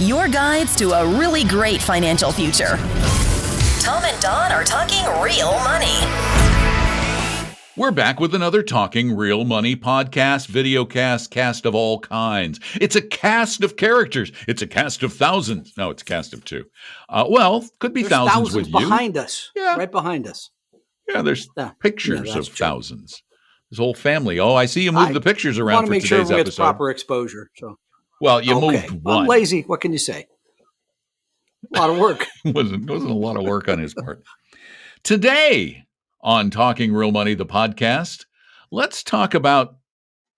your guides to a really great financial future. Tom and Don are talking real money. We're back with another Talking Real Money podcast, videocast, cast of all kinds. It's a cast of characters. It's a cast of thousands. No, it's a cast of two. Could be There's thousands with you. behind us. Yeah. Right behind us. Yeah, there's pictures of true. Thousands. This whole family. Oh, I see you moved the pictures around for today's episode. I want to make sure we get proper exposure. So. Well, you moved one. I'm lazy. What can you say? A lot of work. wasn't a lot of work on his part. Today on Talking Real Money, the podcast, let's talk about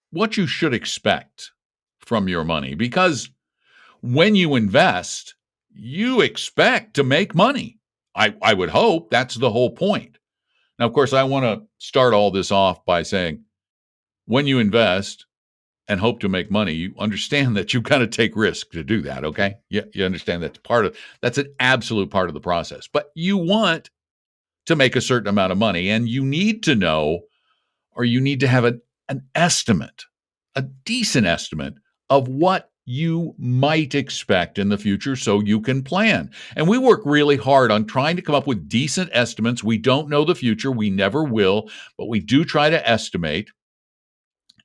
what you should expect from your money. Because when you invest, you expect to make money. I would hope that's the whole point. Now, of course, I want to start all this off by saying, when you invest and hope to make money, you understand that you've got to take risk to do that, okay? You understand that's an absolute part of the process. But you want to make a certain amount of money, and you need to know, or you need to have an estimate, a decent estimate of what you might expect in the future so you can plan. And we work really hard on trying to come up with decent estimates. We don't know the future. We never will, but we do try to estimate.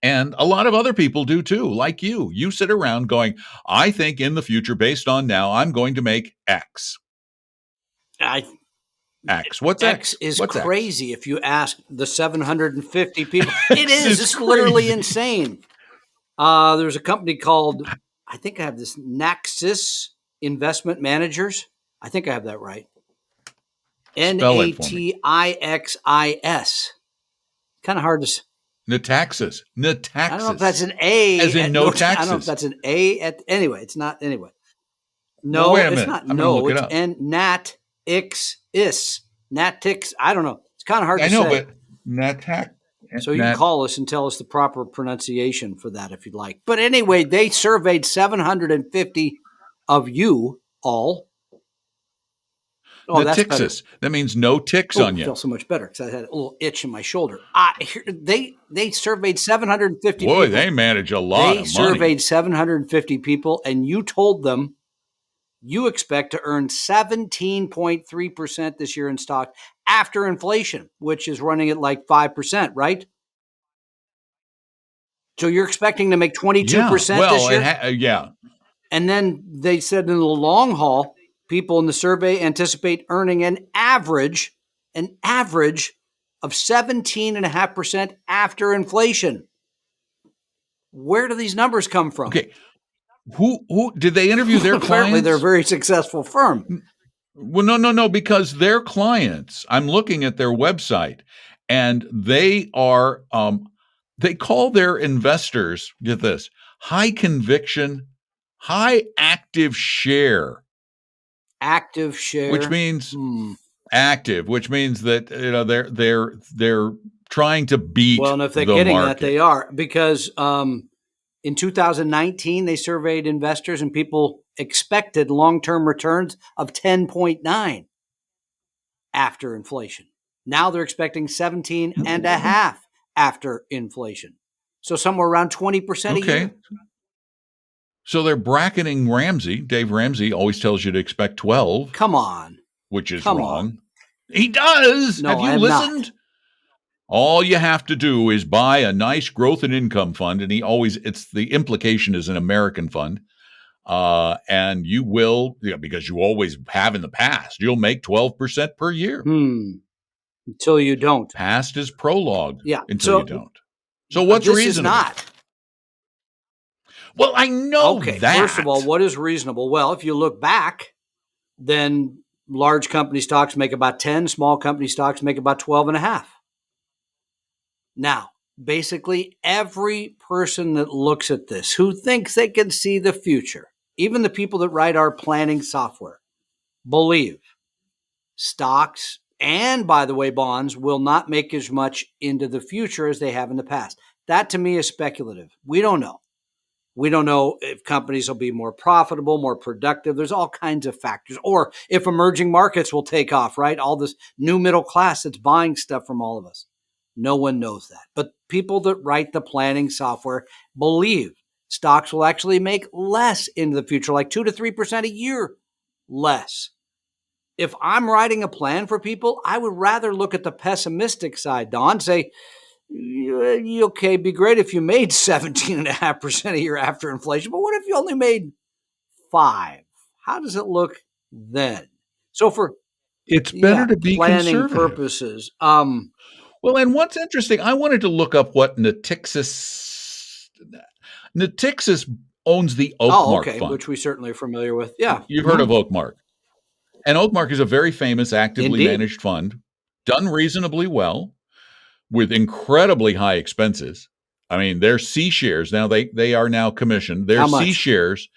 And a lot of other people do too, like you. You sit around going, I think in the future, based on now, I'm going to make X. X. What's X? X is What's crazy. X? If you ask the 750 people, it is. It's literally insane. There's a company called, I think I have this, Naxis Investment Managers. I think I have that right. Natixis. Kind of hard to say. Nataxis. I don't know if that's an A. As in no taxes. I don't know if that's an A at, anyway, it's not, anyway. No, well, wait a it's minute. not. I'm no, look it's it up. Natix. I don't know. It's kind of hard to say. I know, but Natac. So you can call us and tell us the proper pronunciation for that if you'd like. But anyway, they surveyed 750 of you all. Oh, that's better. That means no ticks on you. I feel so much better because I had a little itch in my shoulder. They surveyed 750 Boy, people. they manage a lot of money. They surveyed 750 people, and you told them you expect to earn 17.3% this year in stock after inflation, which is running at like 5%, right? So you're expecting to make 22% this year? Yeah. And then they said in the long haul, people in the survey anticipate earning an average of 17.5% after inflation. Where do these numbers come from? Okay. Who did they interview their clients? Apparently they're a very successful firm. Well, no, because their clients, I'm looking at their website, and they are, they call their investors, get this, high conviction, high active share. Active share, which means active, which means that they're trying to beat. Well, and if they're getting that, they are, because in 2019 they surveyed investors and people expected long-term returns of 10.9 after inflation. Now they're expecting 17.5 after inflation, so somewhere around 20% a year. So they're bracketing Ramsey. Dave Ramsey always tells you to expect 12. Come on. Which is wrong. He does. No, have you listened? Not. All you have to do is buy a nice growth and income fund. And the implication is an American fund. And you will, because you always have in the past, you'll make 12% per year. Until you don't. Past is prologue. Yeah. Until you don't. So what's reasonable? This is not. Well, I know that. First of all, what is reasonable? Well, if you look back, then large company stocks make about 10, small company stocks make about 12.5. Now, basically every person that looks at this, who thinks they can see the future, even the people that write our planning software, believe stocks and, by the way, bonds will not make as much into the future as they have in the past. That to me is speculative. We don't know. We don't know if companies will be more profitable, more productive. There's all kinds of factors. Or if emerging markets will take off, right? All this new middle class that's buying stuff from all of us. No one knows that. But people that write the planning software believe Stocks will actually make less into the future, like 2 to 3% a year less. If I'm writing a plan for people, I would rather look at the pessimistic side, Don, say, okay, be great if you made 17.5% a year after inflation, but what if you only made 5? How does it look then? So for It's better to be planning conservative. purposes, Well, and what's interesting, I wanted to look up what Natixis owns the Oakmark Fund. which we certainly are familiar with. Yeah. You've heard of Oakmark. And Oakmark is a very famous, actively Indeed. managed fund, done reasonably well with incredibly high expenses. I mean, their C shares, now they are now commissioned. Their How much? C shares.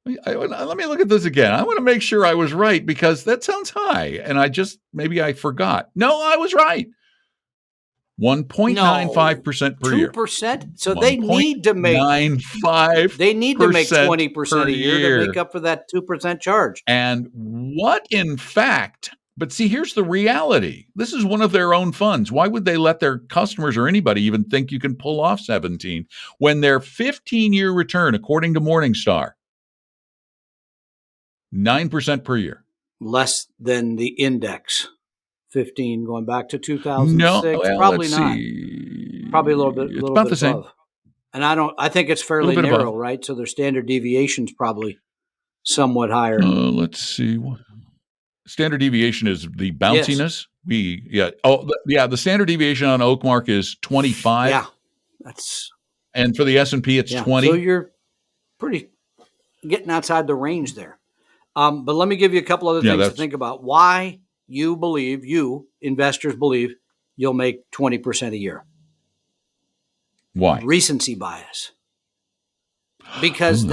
Let me look at this again. I want to make sure I was right because that sounds high. And maybe I forgot. No, I was right. 1.95% per year. 2%? So they need to make 95%. They need to make 20% a year to make up for that 2% charge. And what in fact, but see, here's the reality. This is one of their own funds. Why would they let their customers or anybody even think you can pull off 17 when their 15-year return, according to Morningstar, 9% per year? Less than the index. 15 going back to 2006. No, well, probably let's not. see. Probably a little bit. It's about the same. Above. And I think it's fairly narrow, right? So their standard deviation's probably somewhat higher. Let's see. Standard deviation is the bounciness. Yes. The standard deviation on Oakmark is 25. Yeah. And for the S&P, it's 20. So you're pretty getting outside the range there. But let me give you a couple other things to think about. Why you investors believe you'll make 20% a year. Why? Recency bias. Because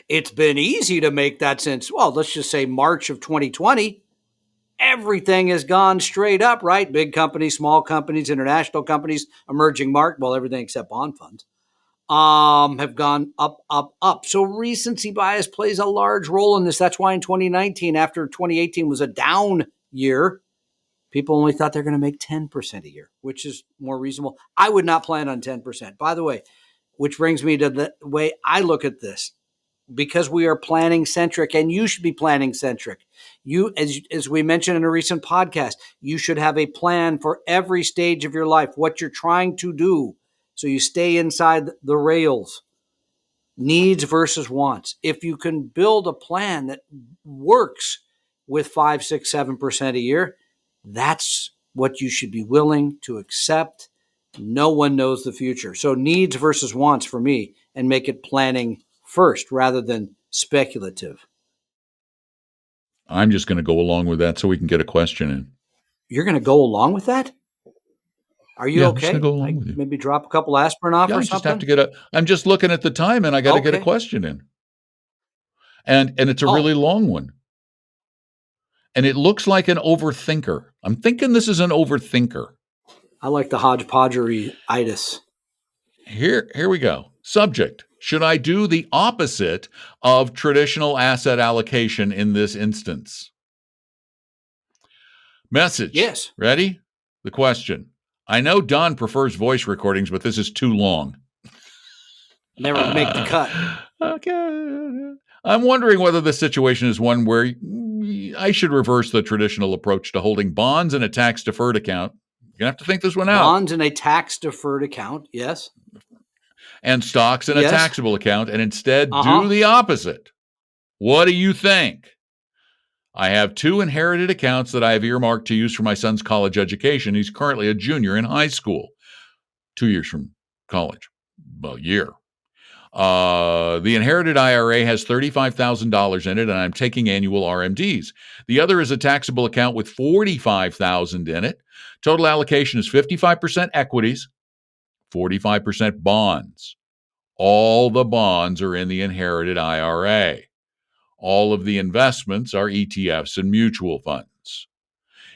it's been easy to make that since, let's just say March of 2020. Everything has gone straight up, right? Big companies, small companies, international companies, emerging market, everything except bond funds, have gone up, up, up. So recency bias plays a large role in this. That's why in 2019, after 2018 was a down year, people only thought they're going to make 10% a year, which is more reasonable. I would not plan on 10%. By the way, which brings me to the way I look at this. Because we are planning centric, and you should be planning centric. You, as we mentioned in a recent podcast, you should have a plan for every stage of your life, what you're trying to do, so you stay inside the rails. Needs versus wants. If you can build a plan that works with 5, 6, 7% a year, that's what you should be willing to accept. No one knows the future. So needs versus wants for me, and make it planning first rather than speculative. I'm just going to go along with that so we can get a question in. You're going to go along with that? Are you okay? I'm just going to go along with you. Maybe drop a couple aspirin off or something? I'm just looking at the time and I got to get a question in. And it's a really long one. And it looks like an overthinker. I'm thinking this is an overthinker. I like the hodgepodgery-itis. Here we go. Subject. Should I do the opposite of traditional asset allocation in this instance? Message. Yes. Ready? The question. I know Don prefers voice recordings, but this is too long. Never make the cut. Okay. I'm wondering whether the situation is one where I should reverse the traditional approach to holding bonds in a tax-deferred account. You're going to have to think this one out. Bonds in a tax-deferred account, yes. And stocks in a taxable account, and instead do the opposite. What do you think? I have 2 inherited accounts that I have earmarked to use for my son's college education. He's currently a junior in high school, 2 years from college, a year. The inherited IRA has $35,000 in it, and I'm taking annual RMDs. The other is a taxable account with $45,000 in it. Total allocation is 55% equities, 45% bonds. All the bonds are in the inherited IRA. All of the investments are ETFs and mutual funds.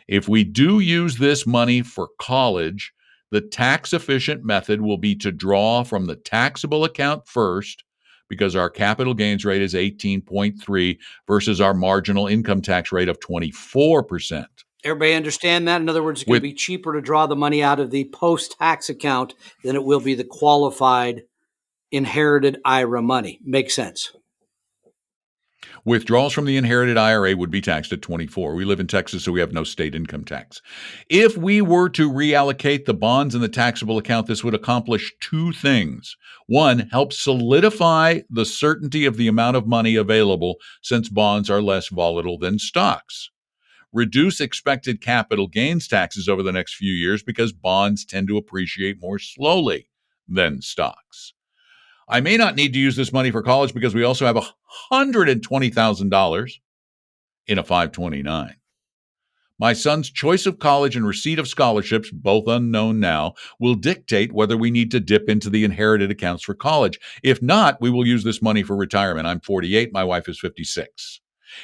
If we do use this money for college, the tax-efficient method will be to draw from the taxable account first, because our capital gains rate is 18.3 versus our marginal income tax rate of 24%. Everybody understand that? In other words, it's going to With be cheaper to draw the money out of the post-tax account than it will be the qualified inherited IRA money. Makes sense. Withdrawals from the inherited IRA would be taxed at 24. We live in Texas, so we have no state income tax. If we were to reallocate the bonds in the taxable account, this would accomplish two things. One, help solidify the certainty of the amount of money available since bonds are less volatile than stocks. Reduce expected capital gains taxes over the next few years because bonds tend to appreciate more slowly than stocks. I may not need to use this money for college because we also have $120,000 in a 529. My son's choice of college and receipt of scholarships, both unknown now, will dictate whether we need to dip into the inherited accounts for college. If not, we will use this money for retirement. I'm 48, my wife is 56.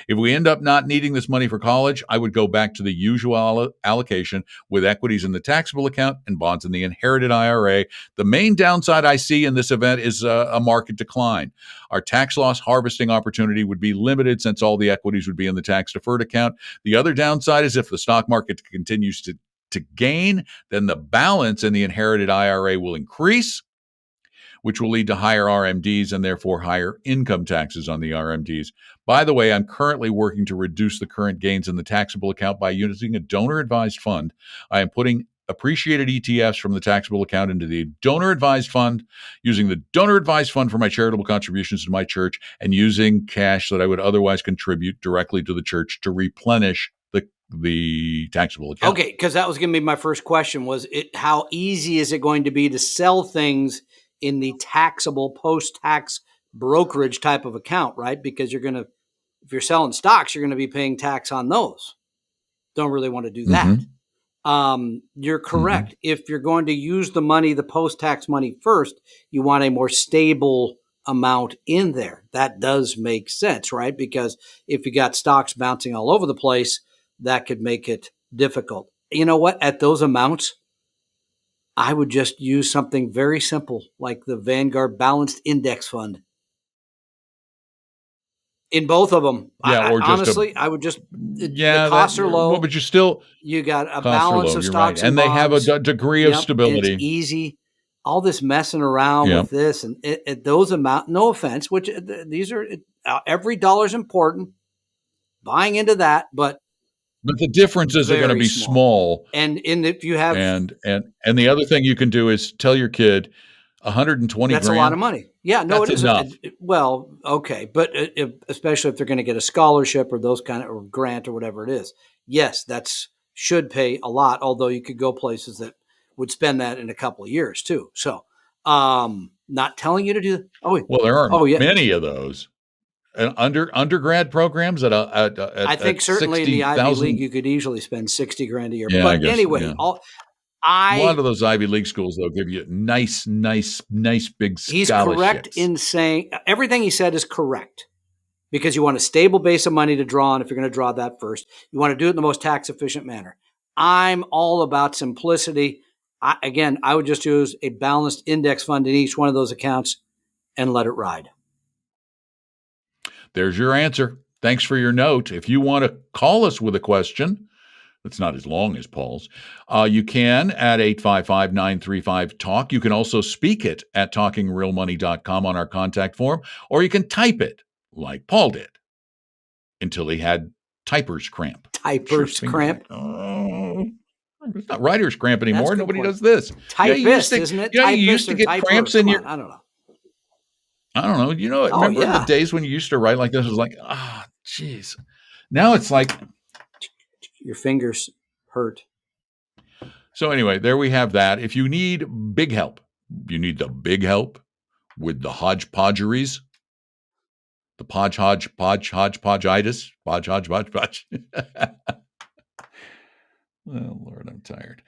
If we end up not needing this money for college, I would go back to the usual allocation with equities in the taxable account and bonds in the inherited IRA. The main downside I see in this event is a market decline. Our tax loss harvesting opportunity would be limited since all the equities would be in the tax deferred account. The other downside is if the stock market continues to gain, then the balance in the inherited IRA will increase, which will lead to higher RMDs and therefore higher income taxes on the RMDs. By the way, I'm currently working to reduce the current gains in the taxable account by using a donor-advised fund. I am putting appreciated ETFs from the taxable account into the donor-advised fund, using the donor-advised fund for my charitable contributions to my church, and using cash that I would otherwise contribute directly to the church to replenish the taxable account. Okay, because that was going to be my first question, was it how easy is it going to be to sell things in the taxable post-tax brokerage type of account, right? Because you're going to, if you're selling stocks, you're going to be paying tax on those. Don't really want to do that. You're correct. If you're going to use the money, the post-tax money first, you want a more stable amount in there. That does make sense, right? Because if you got stocks bouncing all over the place, that could make it difficult. You know what? At those amounts, I would just use something very simple like the Vanguard Balanced Index Fund. In both of them, Yeah, or just honestly, I would just, yeah, the costs are low. well, but you still You got a costs are balance low. of You're right, stocks and and they have a bonds. degree of Yep, and stability. it's easy. All this messing around with this and at those amount, no offense, which these are, every dollar's important. Buying into that, but the differences are going to very be small. And if you have, And the other thing you can do is tell your kid 120 that's grand. a lot of money. Yeah, no, That's it is. enough. Well, okay, but especially if they're going to get a scholarship or those kind of, or grant or whatever it is. Yes, that's should pay a lot. Although you could go places that would spend that in a couple of years too. So, not telling you to do. Well, there are many of those. And undergrad programs at I think certainly in the Ivy League you could easily spend 60 grand a year. Yeah, but anyway, a lot of those Ivy League schools they'll give you nice big scholarships. He's correct in saying everything he said is correct, because you want a stable base of money to draw on if you're going to draw that first. You want to do it in the most tax efficient manner. I'm all about simplicity. I would just use a balanced index fund in each one of those accounts and let it ride. There's your answer. Thanks for your note. If you want to call us with a question, it's not as long as Paul's, you can at 855-935-TALK. You can also speak it at talkingrealmoney.com on our contact form, or you can type it like Paul did until he had typer's cramp. Typer's cramp? It's not writer's cramp anymore. Nobody does this. Typist, isn't it? Yeah, you used to get cramps in your... I don't know. Remember the days when you used to write like this? It was like, jeez. Now it's like... Your fingers hurt. So anyway, there we have that. If you need big help, you need the big help with the hodgepodgeries, the hodgepodgeitis. Well, Lord, I'm tired.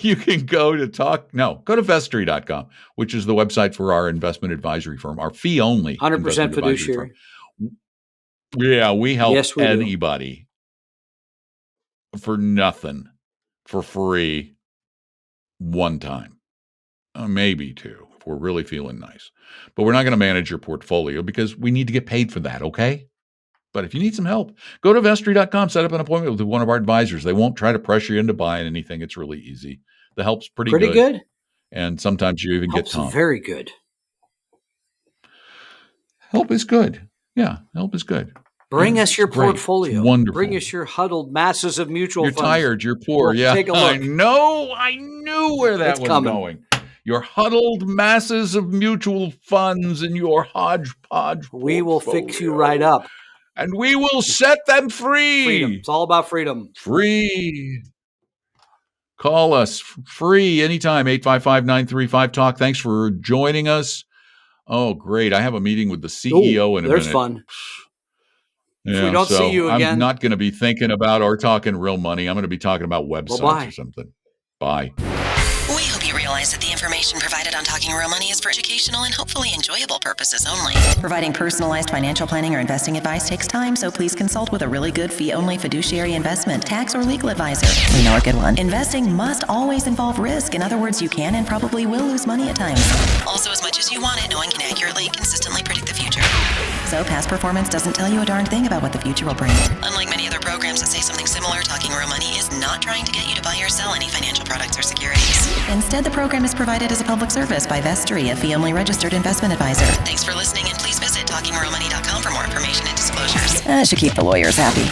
You can go to Vestory.com, which is the website for our investment advisory firm, our fee-only 100% fiduciary. Yeah, we help anybody for nothing, for free, one time, maybe two, if we're really feeling nice. But we're not going to manage your portfolio because we need to get paid for that, okay? But if you need some help, go to Vestry.com, set up an appointment with one of our advisors. They won't try to pressure you into buying anything. It's really easy. The help's pretty good. And sometimes you even Help's get Tom. Very good. Help is good. Yeah, help is good. Bring us your portfolio. It's wonderful. Bring us your huddled masses of mutual funds. You're tired. You're poor. We'll take a look. I know. I knew where that was going. Your huddled masses of mutual funds and your hodgepodge. We will fix you right up. And we will set them free. Freedom. It's all about freedom. Free. Call us free anytime, 855-935-TALK. Thanks for joining us. Oh, great. I have a meeting with the CEO in a minute. There's fun. Yeah, if we don't see you again. I'm not going to be thinking about or talking real money. I'm going to be talking about websites or something. Bye. We hope you realize that the information provided on Talking Real Money is for educational and hopefully enjoyable purposes only. Providing personalized financial planning or investing advice takes time, so please consult with a really good fee-only fiduciary investment, tax, or legal advisor. We know a good one. Investing must always involve risk. In other words, you can and probably will lose money at times. Also, as much as you want it, no one can accurately and consistently predict the future. So past performance doesn't tell you a darn thing about what the future will bring. Unlike many other programs that say something similar, Talking Real Money is not trying to get you to buy or sell any financial products or securities. Instead, the program is provided as a public service by Vestry, a fee-only registered investment advisor. Thanks for listening, and please visit talkingrealmoney.com for more information and disclosures. That should keep the lawyers happy.